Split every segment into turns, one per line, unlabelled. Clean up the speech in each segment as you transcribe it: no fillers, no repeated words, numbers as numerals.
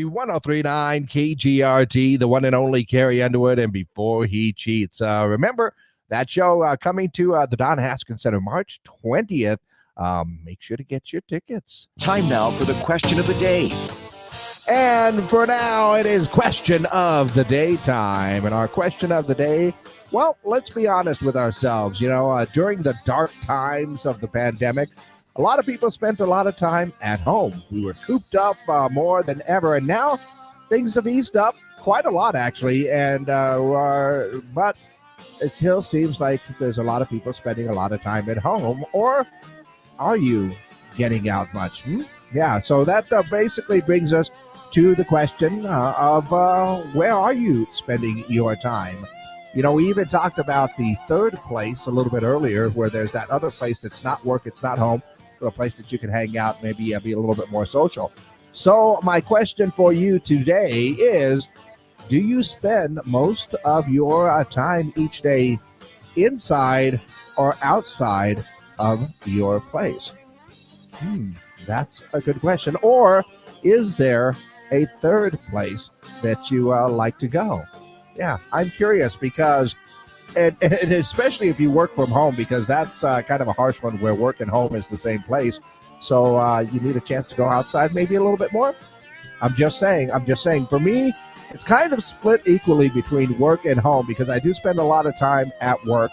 1039 KGRT, the one and only Carrie Underwood, and Before He Cheats. Remember that show coming to the Don Haskins Center March 20th. Make sure to get your tickets.
Time now for the question of the day.
And for now, it is question of the day time. And our question of the day, well, let's be honest with ourselves. During the dark times of the pandemic, a lot of people spent a lot of time at home. We were cooped up more than ever, and now things have eased up quite a lot, actually. But it still seems like there's a lot of people spending a lot of time at home. Or are you getting out much? Yeah, so that basically brings us to the question of where are you spending your time? We even talked about the third place a little bit earlier, where there's that other place that's not work, it's not home, a place that you can hang out, maybe be a little bit more social. So my question for you today is, do you spend most of your time each day inside or outside of your place? That's a good question. Or is there a third place that you like to go? Yeah, I'm curious because and especially if you work from home, because that's kind of a harsh one where work and home is the same place. So you need a chance to go outside maybe a little bit more. I'm just saying. For me, it's kind of split equally between work and home, because I do spend a lot of time at work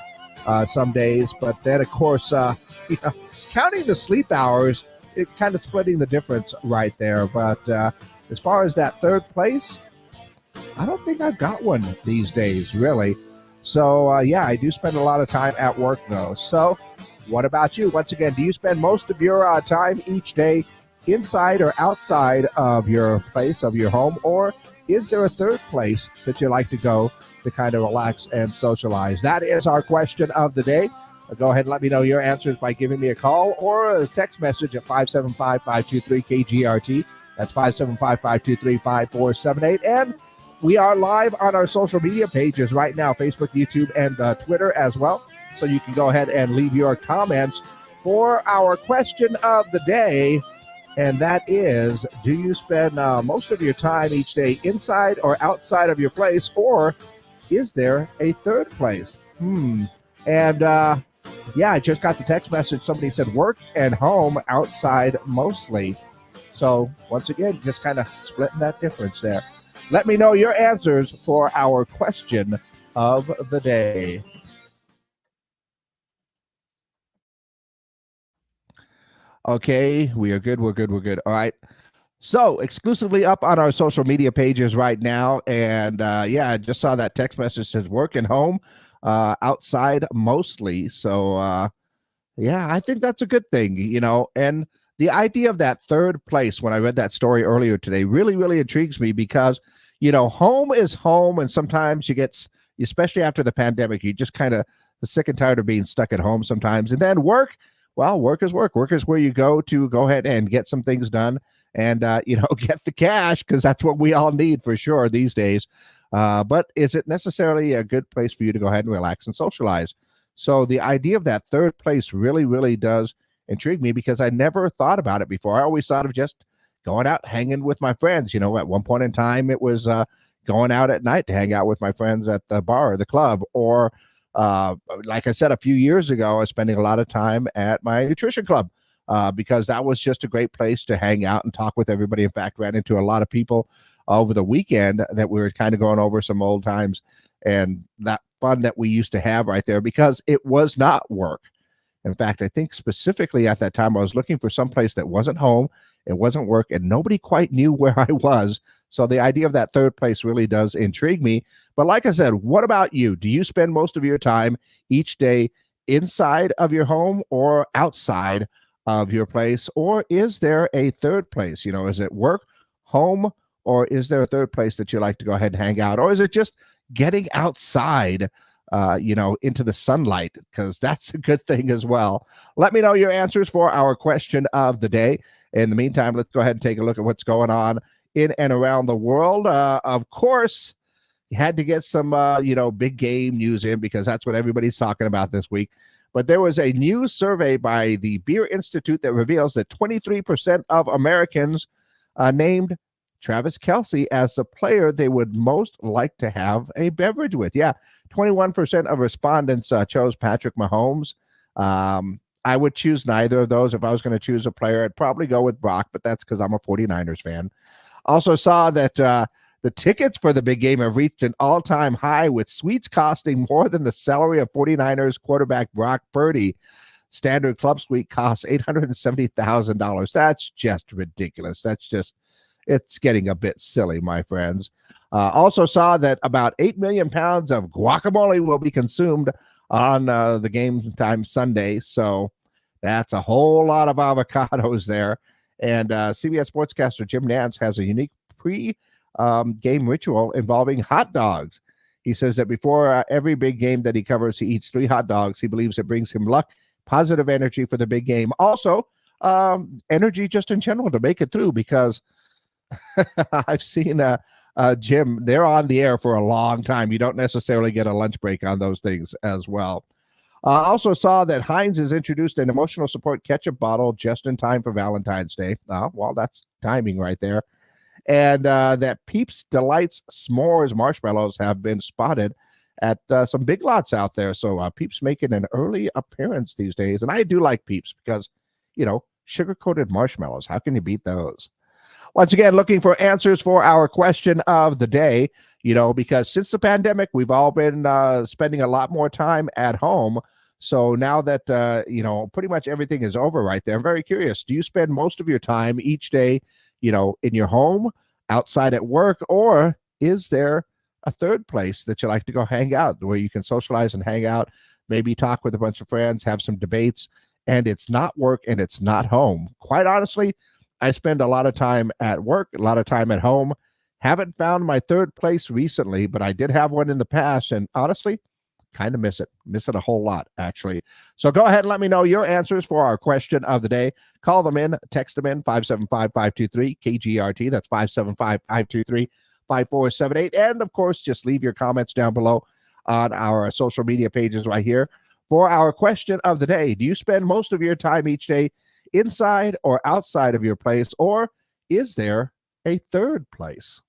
some days. But then, of course, counting the sleep hours, it kind of splitting the difference right there. But as far as that third place, I don't think I've got one these days, really. So, I do spend a lot of time at work, though. So, what about you? Once again, do you spend most of your time each day inside or outside of your place, of your home? Or is there a third place that you like to go to kind of relax and socialize? That is our question of the day. Go ahead and let me know your answers by giving me a call or a text message at 575-523-KGRT. That's 575-523-5478. And we are live on our social media pages right now, Facebook, YouTube, and Twitter as well. So you can go ahead and leave your comments for our question of the day. And that is, do you spend most of your time each day inside or outside of your place? Or is there a third place? And I just got the text message. Somebody said work and home, outside mostly. So once again, just kind of splitting that difference there. Let me know your answers for our question of the day. Okay, we are good. We're good. All right. So exclusively up on our social media pages right now. And I just saw that text message says work and home, outside mostly. So, I think that's a good thing, and the idea of that third place, when I read that story earlier today, really, really intrigues me because, home is home. And sometimes you get, especially after the pandemic, you just kind of sick and tired of being stuck at home sometimes. And then work, well, work is work. Work is where you go ahead and get some things done and, get the cash, because that's what we all need for sure these days. But is it necessarily a good place for you to go ahead and relax and socialize? So the idea of that third place really, really does intrigue me, because I never thought about it before. I always thought of just going out, hanging with my friends. At one point in time, it was going out at night to hang out with my friends at the bar or the club. Or like I said, a few years ago, I was spending a lot of time at my nutrition club because that was just a great place to hang out and talk with everybody. In fact, ran into a lot of people over the weekend that we were kind of going over some old times and that fun that we used to have right there, because it was not work. In fact, I think specifically at that time, I was looking for some place that wasn't home, it wasn't work, and nobody quite knew where I was. So the idea of that third place really does intrigue me. But like I said, what about you? Do you spend most of your time each day inside of your home or outside of your place? Or is there a third place? Is it work, home, or is there a third place that you like to go ahead and hang out? Or is it just getting outside, into the sunlight? Because that's a good thing as well. Let me know your answers for our question of the day. In the meantime, let's go ahead and take a look at what's going on in and around the world. Of course, you had to get some, big game news in, because that's what everybody's talking about this week. But there was a new survey by the Beer Institute that reveals that 23% of Americans named Travis Kelce as the player they would most like to have a beverage with. Yeah, 21% of respondents chose Patrick Mahomes. I would choose neither of those. If I was going to choose a player, I'd probably go with Brock, but that's because I'm a 49ers fan. Also saw that the tickets for the big game have reached an all-time high, with suites costing more than the salary of 49ers quarterback Brock Purdy. Standard club suite costs $870,000. That's just ridiculous. It's getting a bit silly, my friends. Also saw that about 8 million pounds of guacamole will be consumed on the game time Sunday. So that's a whole lot of avocados there. And CBS sportscaster Jim Nantz has a unique pre-game ritual involving hot dogs. He says that before every big game that he covers, he eats 3 hot dogs. He believes it brings him luck, positive energy for the big game. Also, energy just in general to make it through, because I've seen Jim, they're on the air for a long time. You don't necessarily get a lunch break on those things as well. Also saw that Heinz has introduced an emotional support ketchup bottle just in time for Valentine's Day. Well, that's timing right there. And that Peeps Delights S'mores marshmallows have been spotted at some Big Lots out there. So Peeps making an early appearance these days. And I do like Peeps because, sugar-coated marshmallows. How can you beat those? Once again, looking for answers for our question of the day, because since the pandemic, we've all been spending a lot more time at home. So now that, pretty much everything is over right there, I'm very curious. Do you spend most of your time each day, in your home, outside at work, or is there a third place that you like to go hang out where you can socialize and hang out, maybe talk with a bunch of friends, have some debates, and it's not work and it's not home? Quite honestly, I spend a lot of time at work, a lot of time at home. Haven't found my third place recently, but I did have one in the past, and honestly, kind of miss it a whole lot, actually. So go ahead and let me know your answers for our question of the day. Call them in, text them in, 575-523 KGRT. That's 575-523-5478. And of course, just leave your comments down below on our social media pages right here for our question of the day. Do you spend most of your time each day inside or outside of your place, or is there a third place?